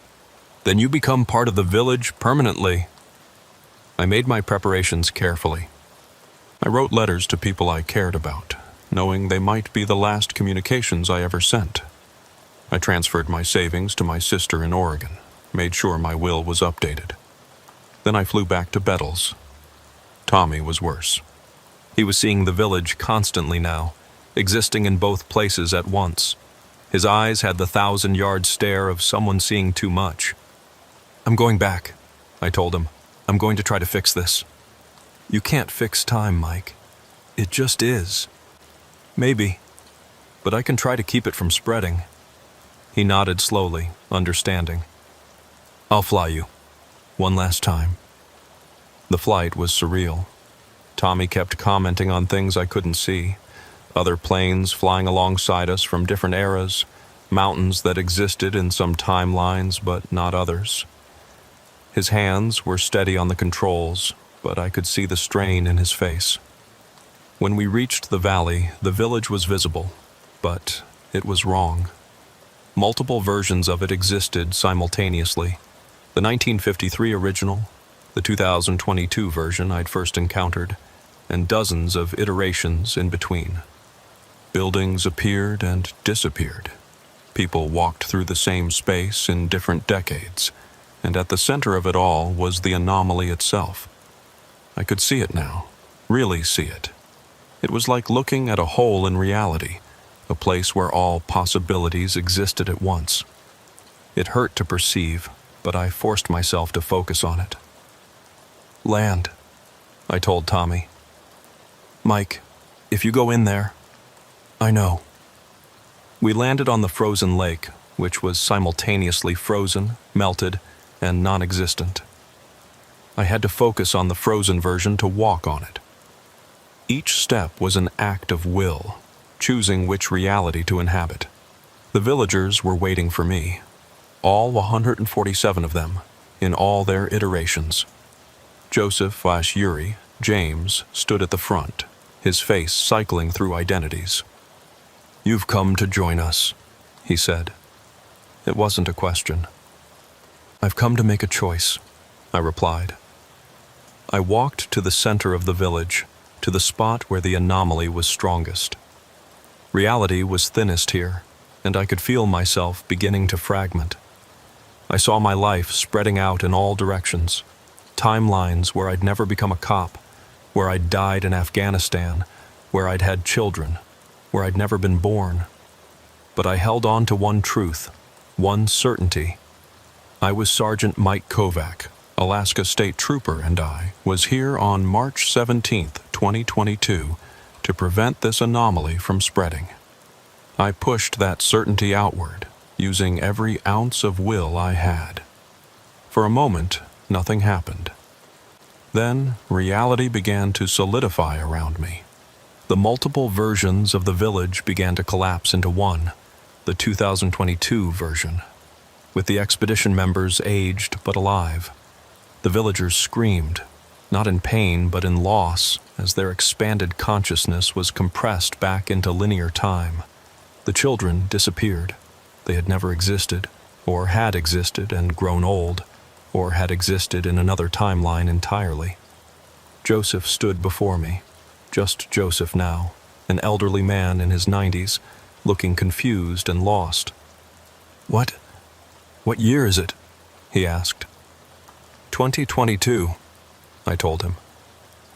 then you become part of the village permanently. I made my preparations carefully. I wrote letters to people I cared about, knowing they might be the last communications I ever sent. I transferred my savings to my sister in Oregon, made sure my will was updated. Then I flew back to Bettles. Tommy was worse. He was seeing the village constantly now, existing in both places at once. His eyes had the 1,000-yard stare of someone seeing too much. I'm going back, I told him. I'm going to try to fix this. You can't fix time, Mike. It just is. Maybe, but I can try to keep it from spreading. He nodded slowly, understanding. I'll fly you. One last time. The flight was surreal. Tommy kept commenting on things I couldn't see. Other planes flying alongside us from different eras, mountains that existed in some timelines but not others. His hands were steady on the controls, but I could see the strain in his face. When we reached the valley, the village was visible, but it was wrong. Multiple versions of it existed simultaneously. The 1953 original, the 2022 version I'd first encountered, and dozens of iterations in between. Buildings appeared and disappeared. People walked through the same space in different decades, and at the center of it all was the anomaly itself. I could see it now, really see it. It was like looking at a hole in reality, a place where all possibilities existed at once. It hurt to perceive, but I forced myself to focus on it. Land, I told Tommy. Mike, if you go in there, I know. We landed on the frozen lake, which was simultaneously frozen, melted, and non-existent. I had to focus on the frozen version to walk on it. Each step was an act of will, choosing which reality to inhabit. The villagers were waiting for me, all 147 of them, in all their iterations. Joseph/Yuri, James, stood at the front, his face cycling through identities. You've come to join us, he said. It wasn't a question. I've come to make a choice, I replied. I walked to the center of the village, to the spot where the anomaly was strongest. Reality was thinnest here, and I could feel myself beginning to fragment. I saw my life spreading out in all directions, timelines where I'd never become a cop, where I'd died in Afghanistan, where I'd had children, where I'd never been born. But I held on to one truth, one certainty. I was Sergeant Mike Kovac, Alaska State Trooper, and I was here on March 17th, 2022, to prevent this anomaly from spreading. I pushed that certainty outward, using every ounce of will I had. For a moment, nothing happened. Then, reality began to solidify around me. The multiple versions of the village began to collapse into one, the 2022 version. With the expedition members aged but alive, the villagers screamed, not in pain but in loss, as their expanded consciousness was compressed back into linear time. The children disappeared. They had never existed, or had existed and grown old, or had existed in another timeline entirely. Joseph stood before me, just Joseph now, an elderly man in his 90s, looking confused and lost. What "What year is it?" he asked. 2022, I told him.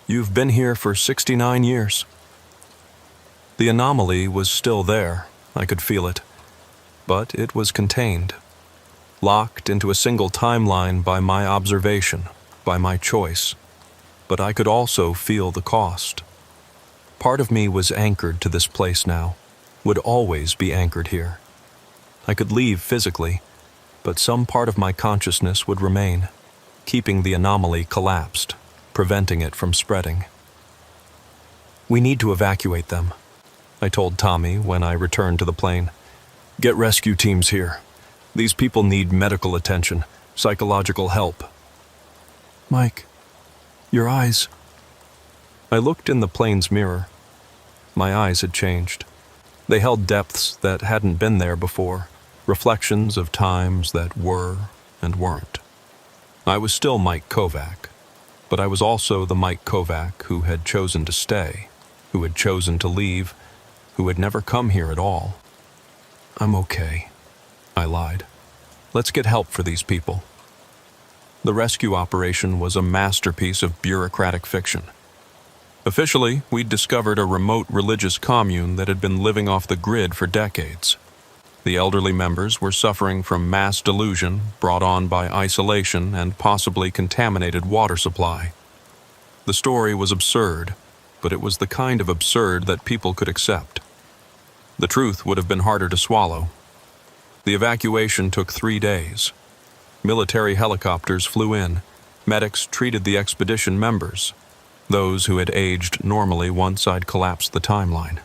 "You've been here for 69 years. The anomaly was still there, I could feel it, but it was contained, locked into a single timeline by my observation, by my choice. But I could also feel the cost. Part of me was anchored to this place now, would always be anchored here. I could leave physically, but some part of my consciousness would remain, keeping the anomaly collapsed, preventing it from spreading. "We need to evacuate them," I told Tommy when I returned to the plane. "Get rescue teams here. These people need medical attention, psychological help." "Mike, your eyes." I looked in the plane's mirror. My eyes had changed. They held depths that hadn't been there before, reflections of times that were and weren't. I was still Mike Kovac, but I was also the Mike Kovac who had chosen to stay, who had chosen to leave, who had never come here at all. "I'm okay," I lied. "Let's get help for these people." The rescue operation was a masterpiece of bureaucratic fiction. Officially, we'd discovered a remote religious commune that had been living off the grid for decades. The elderly members were suffering from mass delusion brought on by isolation and possibly contaminated water supply. The story was absurd, but it was the kind of absurd that people could accept. The truth would have been harder to swallow. The evacuation took 3 days. Military helicopters flew in. Medics treated the expedition members, those who had aged normally once I'd collapsed the timeline.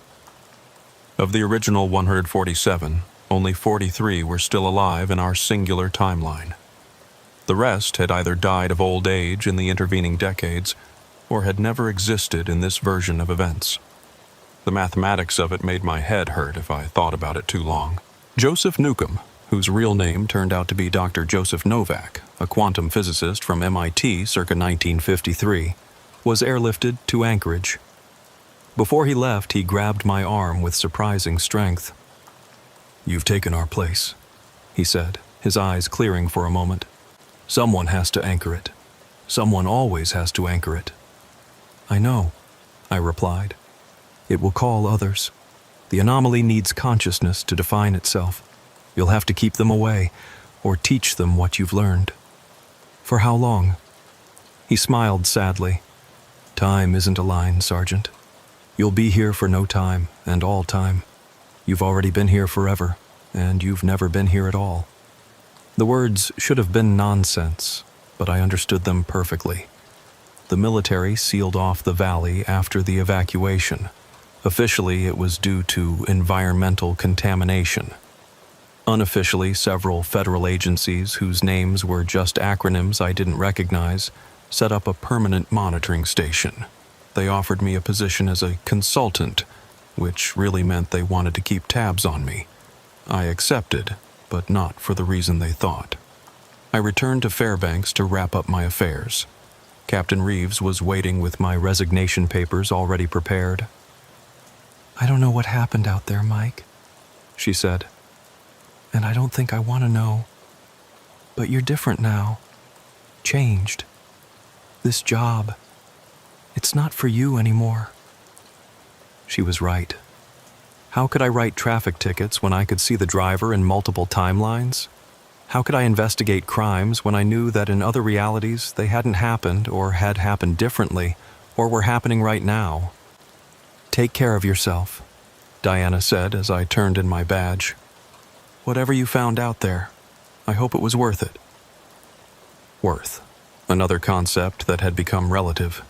Of the original 147, only 43 were still alive in our singular timeline. The rest had either died of old age in the intervening decades or had never existed in this version of events. The mathematics of it made my head hurt if I thought about it too long. Joseph Newcomb, whose real name turned out to be Dr. Joseph Novak, a quantum physicist from MIT circa 1953, was airlifted to Anchorage. Before he left, he grabbed my arm with surprising strength. "You've taken our place," he said, his eyes clearing for a moment. "Someone has to anchor it. Someone always has to anchor it." "I know," I replied. "It will call others. The anomaly needs consciousness to define itself. You'll have to keep them away, or teach them what you've learned." "For how long?" He smiled sadly. "Time isn't a line, Sergeant. You'll be here for no time, and all time. You've already been here forever, and you've never been here at all." The words should have been nonsense, but I understood them perfectly. The military sealed off the valley after the evacuation. Officially, it was due to environmental contamination. Unofficially, several federal agencies whose names were just acronyms I didn't recognize set up a permanent monitoring station. They offered me a position as a consultant, which really meant they wanted to keep tabs on me. I accepted, but not for the reason they thought. I returned to Fairbanks to wrap up my affairs. Captain Reeves was waiting with my resignation papers already prepared. "I don't know what happened out there, Mike," she said. "And I don't think I want to know. But you're different now. Changed. This job, it's not for you anymore." She was right. How could I write traffic tickets when I could see the driver in multiple timelines? How could I investigate crimes when I knew that in other realities they hadn't happened or had happened differently or were happening right now? "Take care of yourself," Diana said as I turned in my badge. "Whatever you found out there, I hope it was worth it." Worth, another concept that had become relative.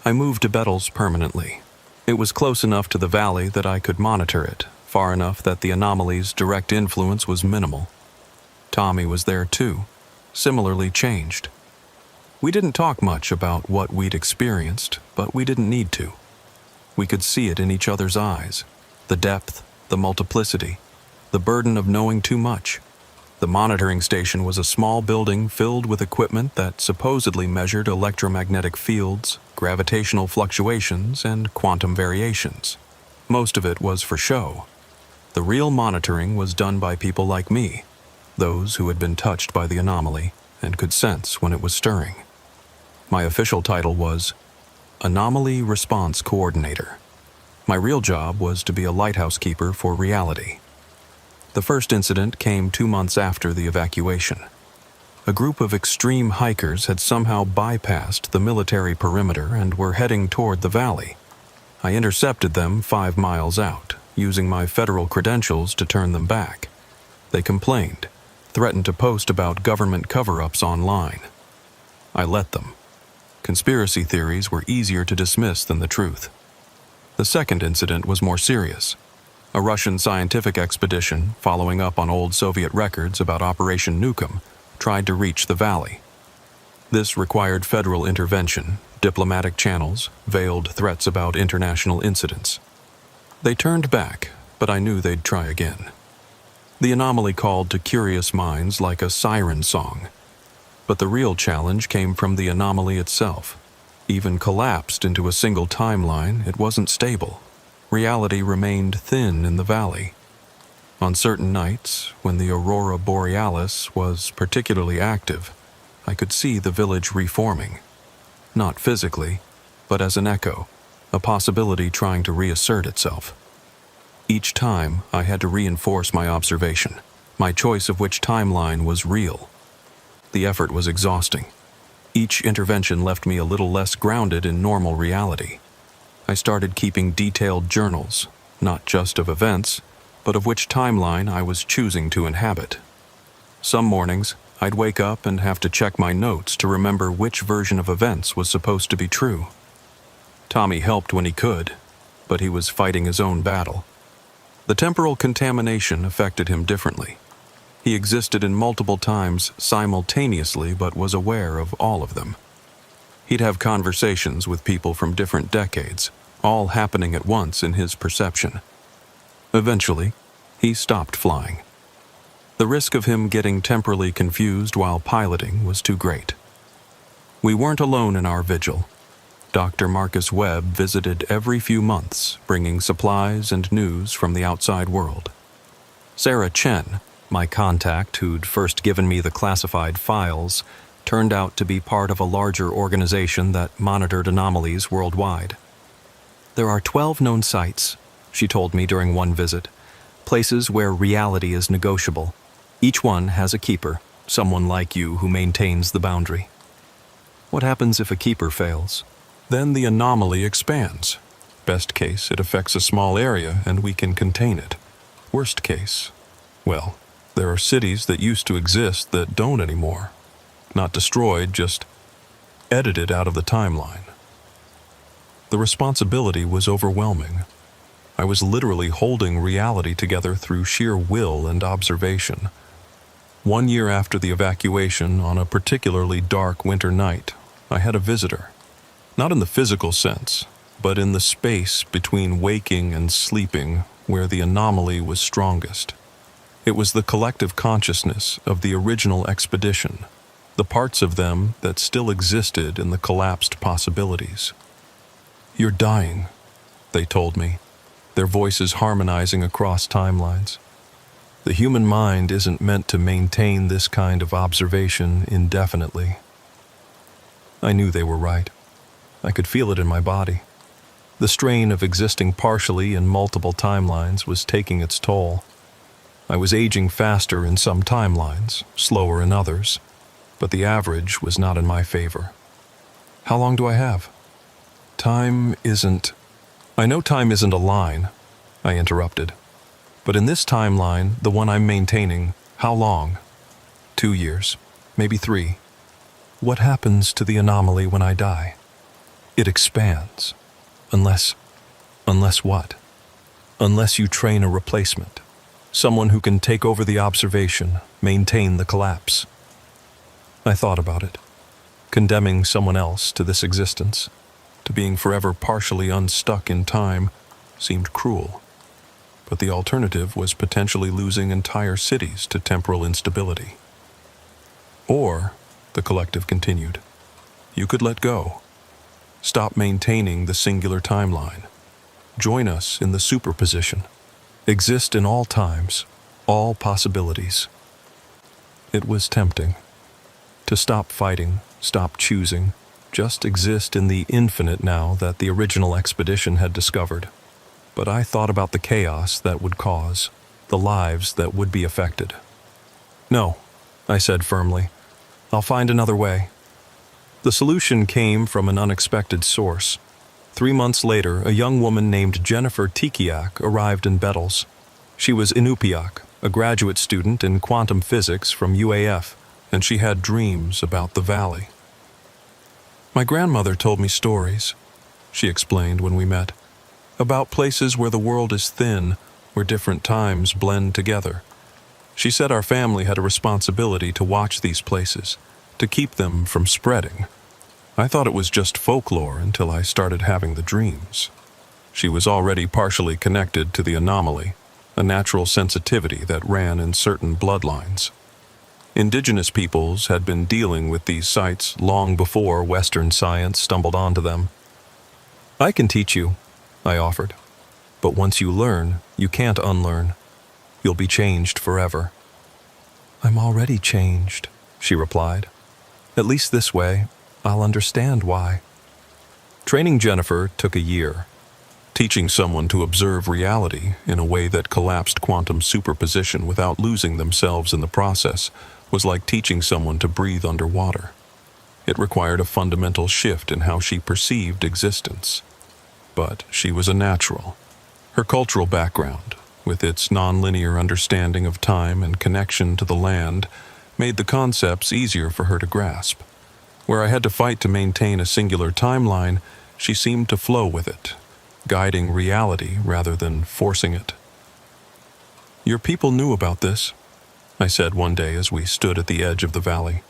I moved to Bettles permanently. It was close enough to the valley that I could monitor it, far enough that the anomaly's direct influence was minimal. Tommy was there too, similarly changed. We didn't talk much about what we'd experienced, but we didn't need to. We could see it in each other's eyes, the depth, the multiplicity, the burden of knowing too much. The monitoring station was a small building filled with equipment that supposedly measured electromagnetic fields, gravitational fluctuations, and quantum variations. Most of it was for show. The real monitoring was done by people like me. those who had been touched by the anomaly and could sense when it was stirring. My official title was Anomaly Response Coordinator. My real job was to be a lighthouse keeper for reality. The first incident came 2 months after the evacuation. A group of extreme hikers had somehow bypassed the military perimeter and were heading toward the valley. I intercepted them 5 miles out, using my federal credentials to turn them back. They complained, threatened to post about government cover-ups online. I let them. Conspiracy theories were easier to dismiss than the truth. The second incident was more serious. A Russian scientific expedition, following up on old Soviet records about Operation Nukem, tried to reach the valley. This required federal intervention, diplomatic channels, veiled threats about international incidents. They turned back, but I knew they'd try again. The anomaly called to curious minds like a siren song. But the real challenge came from the anomaly itself. Even collapsed into a single timeline, it wasn't stable. Reality remained thin in the valley. On certain nights, when the aurora borealis was particularly active, I could see the village reforming. Not physically, but as an echo, a possibility trying to reassert itself. Each time, I had to reinforce my observation, my choice of which timeline was real. The effort was exhausting. Each intervention left me a little less grounded in normal reality. I started keeping detailed journals, not just of events, but of which timeline I was choosing to inhabit. Some mornings, I'd wake up and have to check my notes to remember which version of events was supposed to be true. Tommy helped when he could, but he was fighting his own battle. The temporal contamination affected him differently. He existed in multiple times simultaneously but was aware of all of them. He'd have conversations with people from different decades, all happening at once in his perception. Eventually, he stopped flying. The risk of him getting temporally confused while piloting was too great. We weren't alone in our vigil. Dr. Marcus Webb visited every few months, bringing supplies and news from the outside world. Sarah Chen, my contact who'd first given me the classified files, turned out to be part of a larger organization that monitored anomalies worldwide. There are 12 known sites, she told me during one visit, places where reality is negotiable. Each one has a keeper, someone like you who maintains the boundary. What happens if a keeper fails? Then the anomaly expands. Best case, it affects a small area and we can contain it. Worst case, well, there are cities that used to exist that don't anymore. Not destroyed, just edited out of the timeline. The responsibility was overwhelming. I was literally holding reality together through sheer will and observation. 1 year after the evacuation, on a particularly dark winter night, I had a visitor. Not in the physical sense, but in the space between waking and sleeping where the anomaly was strongest. It was the collective consciousness of the original expedition, the parts of them that still existed in the collapsed possibilities. "You're dying," they told me, their voices harmonizing across timelines. The human mind isn't meant to maintain this kind of observation indefinitely. I knew they were right. I could feel it in my body. The strain of existing partially in multiple timelines was taking its toll. I was aging faster in some timelines, slower in others, but the average was not in my favor. "How long do I have?" I know time isn't a line," I interrupted. "But in this timeline, the one I'm maintaining, how long?" 2 years, maybe 3. "What happens to the anomaly when I die?" "It expands. Unless what? Unless you train a replacement. Someone who can take over the observation, maintain the collapse." I thought about it. Condemning someone else to this existence, to being forever partially unstuck in time, seemed cruel. But the alternative was potentially losing entire cities to temporal instability. Or, the collective continued, you could let go. Stop maintaining the singular timeline. Join us in the superposition. Exist in all times, all possibilities. It was tempting. To stop fighting, stop choosing, just exist in the infinite now that the original expedition had discovered. But I thought about the chaos that would cause, the lives that would be affected. "No," I said firmly. "I'll find another way." The solution came from an unexpected source. 3 months later, a young woman named Jennifer Tikiak arrived in Bettles. She was Inupiaq, a graduate student in quantum physics from UAF, and she had dreams about the valley. "My grandmother told me stories," she explained when we met, "about places where the world is thin, where different times blend together. She said our family had a responsibility to watch these places, to keep them from spreading. I thought it was just folklore until I started having the dreams." She was already partially connected to the anomaly, a natural sensitivity that ran in certain bloodlines. Indigenous peoples had been dealing with these sites long before Western science stumbled onto them. "I can teach you," I offered. "But once you learn, you can't unlearn. You'll be changed forever." "I'm already changed," she replied. "At least this way, I'll understand why." Training Jennifer took a year. Teaching someone to observe reality in a way that collapsed quantum superposition without losing themselves in the process was like teaching someone to breathe underwater. It required a fundamental shift in how she perceived existence. But she was a natural. Her cultural background, with its nonlinear understanding of time and connection to the land, made the concepts easier for her to grasp. Where I had to fight to maintain a singular timeline, she seemed to flow with it, guiding reality rather than forcing it. "Your people knew about this," I said one day as we stood at the edge of the valley.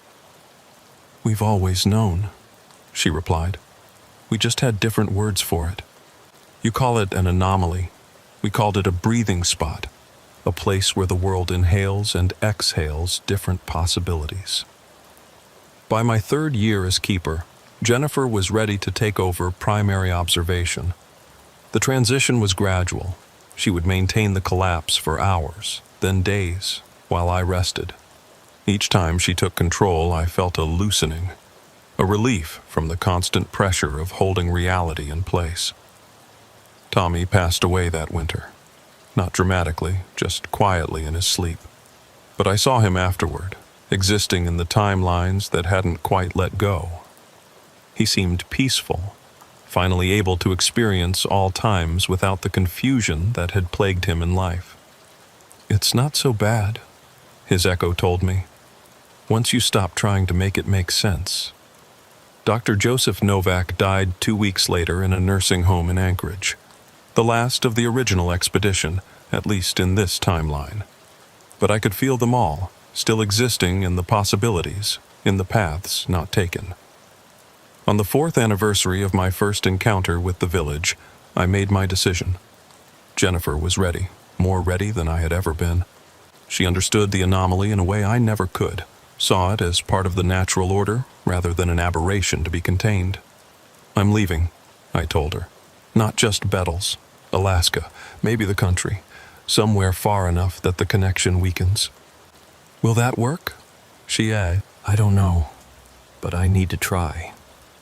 "We've always known," she replied. "We just had different words for it. You call it an anomaly. We called it a breathing spot, a place where the world inhales and exhales different possibilities." By my 3rd year as keeper, Jennifer was ready to take over primary observation. The transition was gradual. She would maintain the collapse for hours, then days, while I rested. Each time she took control, I felt a loosening, a relief from the constant pressure of holding reality in place. Tommy passed away that winter. Not dramatically, just quietly in his sleep. But I saw him afterward, existing in the timelines that hadn't quite let go. He seemed peaceful, finally able to experience all times without the confusion that had plagued him in life. "It's not so bad," his echo told me, "once you stop trying to make it make sense." Dr. Joseph Novak died 2 weeks later in a nursing home in Anchorage, the last of the original expedition, at least in this timeline. But I could feel them all, still existing in the possibilities, in the paths not taken. On the 4th anniversary of my first encounter with the village, I made my decision. Jennifer was ready, more ready than I had ever been. She understood the anomaly in a way I never could, saw it as part of the natural order rather than an aberration to be contained. "I'm leaving," I told her. "Not just Bettles, Alaska, maybe the country, somewhere far enough that the connection weakens." "Will that work?" she asked. "I don't know, but I need to try.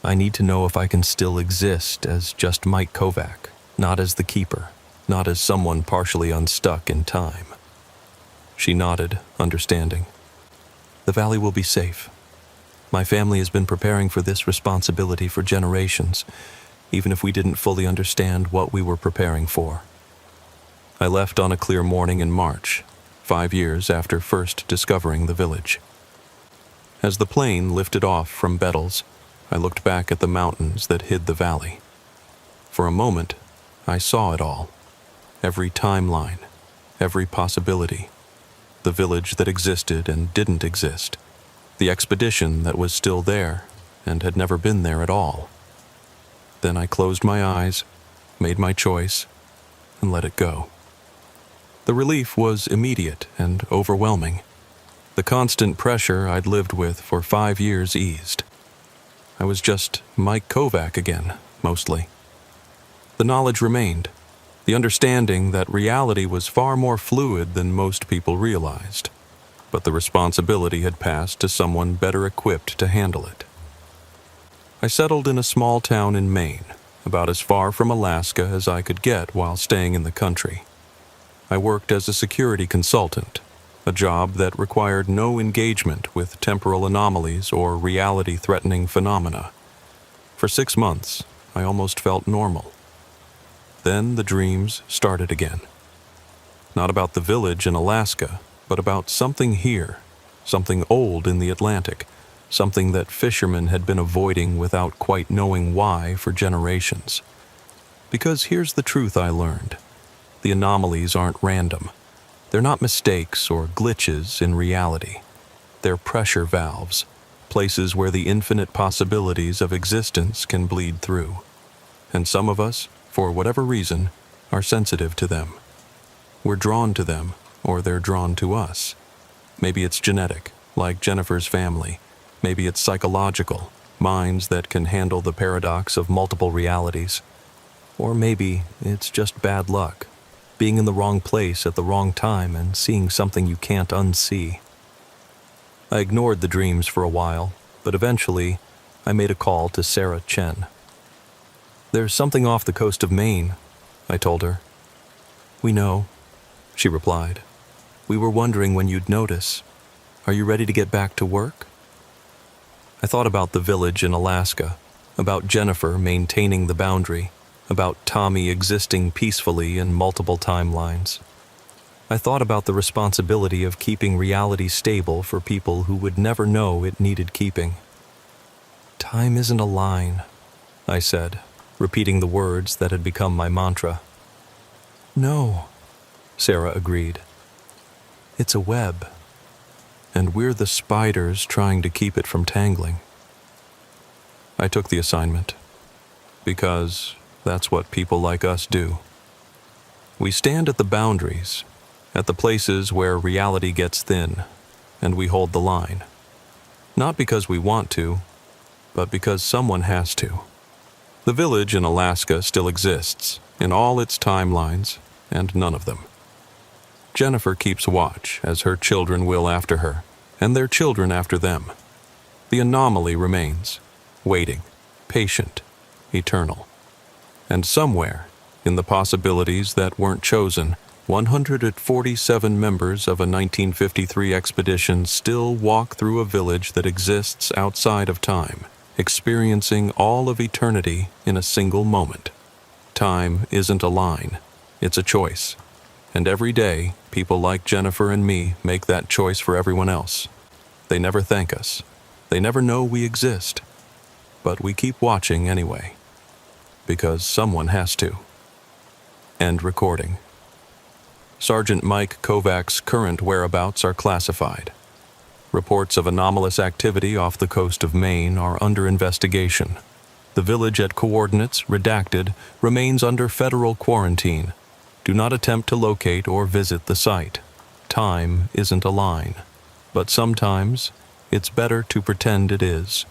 I need to know if I can still exist as just Mike Kovac, not as the keeper, not as someone partially unstuck in time." She nodded, understanding. "The valley will be safe. My family has been preparing for this responsibility for generations, even if we didn't fully understand what we were preparing for." I left on a clear morning in March, 5 years after first discovering the village. As the plane lifted off from Bettles, I looked back at the mountains that hid the valley. For a moment, I saw it all. Every timeline, every possibility. The village that existed and didn't exist. The expedition that was still there and had never been there at all. Then I closed my eyes, made my choice, and let it go. The relief was immediate and overwhelming. The constant pressure I'd lived with for 5 years eased. I was just Mike Kovac again, mostly. The knowledge remained, the understanding that reality was far more fluid than most people realized. but the responsibility had passed to someone better equipped to handle it. I settled in a small town in Maine, about as far from Alaska as I could get while staying in the country. I worked as a security consultant, a job that required no engagement with temporal anomalies or reality-threatening phenomena. For 6 months, I almost felt normal. Then the dreams started again. Not about the village in Alaska, but about something here, something old in the Atlantic, something that fishermen had been avoiding without quite knowing why for generations. Because here's the truth I learned. The anomalies aren't random. They're not mistakes or glitches in reality. They're pressure valves, places where the infinite possibilities of existence can bleed through. And some of us, for whatever reason, are sensitive to them. We're drawn to them, or they're drawn to us. Maybe it's genetic, like Jennifer's family. Maybe it's psychological, minds that can handle the paradox of multiple realities. Or maybe it's just bad luck, being in the wrong place at the wrong time and seeing something you can't unsee. I ignored the dreams for a while, but eventually I made a call to Sarah Chen. "There's something off the coast of Maine," I told her. "We know," she replied. "We were wondering when you'd notice. Are you ready to get back to work?" I thought about the village in Alaska, about Jennifer maintaining the boundary, about Tommy existing peacefully in multiple timelines. I thought about the responsibility of keeping reality stable for people who would never know it needed keeping. "Time isn't a line," I said, repeating the words that had become my mantra. "No," Sarah agreed. "It's a web. And we're the spiders trying to keep it from tangling." I took the assignment, because that's what people like us do. We stand at the boundaries, at the places where reality gets thin, and we hold the line. Not because we want to, but because someone has to. The village in Alaska still exists, in all its timelines, and none of them. Jennifer keeps watch, as her children will after her, and their children after them. The anomaly remains, waiting, patient, eternal. And somewhere, in the possibilities that weren't chosen, 147 members of a 1953 expedition still walk through a village that exists outside of time, experiencing all of eternity in a single moment. Time isn't a line, it's a choice. And every day, people like Jennifer and me make that choice for everyone else. They never thank us. They never know we exist. But we keep watching anyway. Because someone has to. End recording. Sergeant Mike Kovac's current whereabouts are classified. Reports of anomalous activity off the coast of Maine are under investigation. The village at coordinates redacted remains under federal quarantine. Do not attempt to locate or visit the site. Time isn't a line. But sometimes, it's better to pretend it is.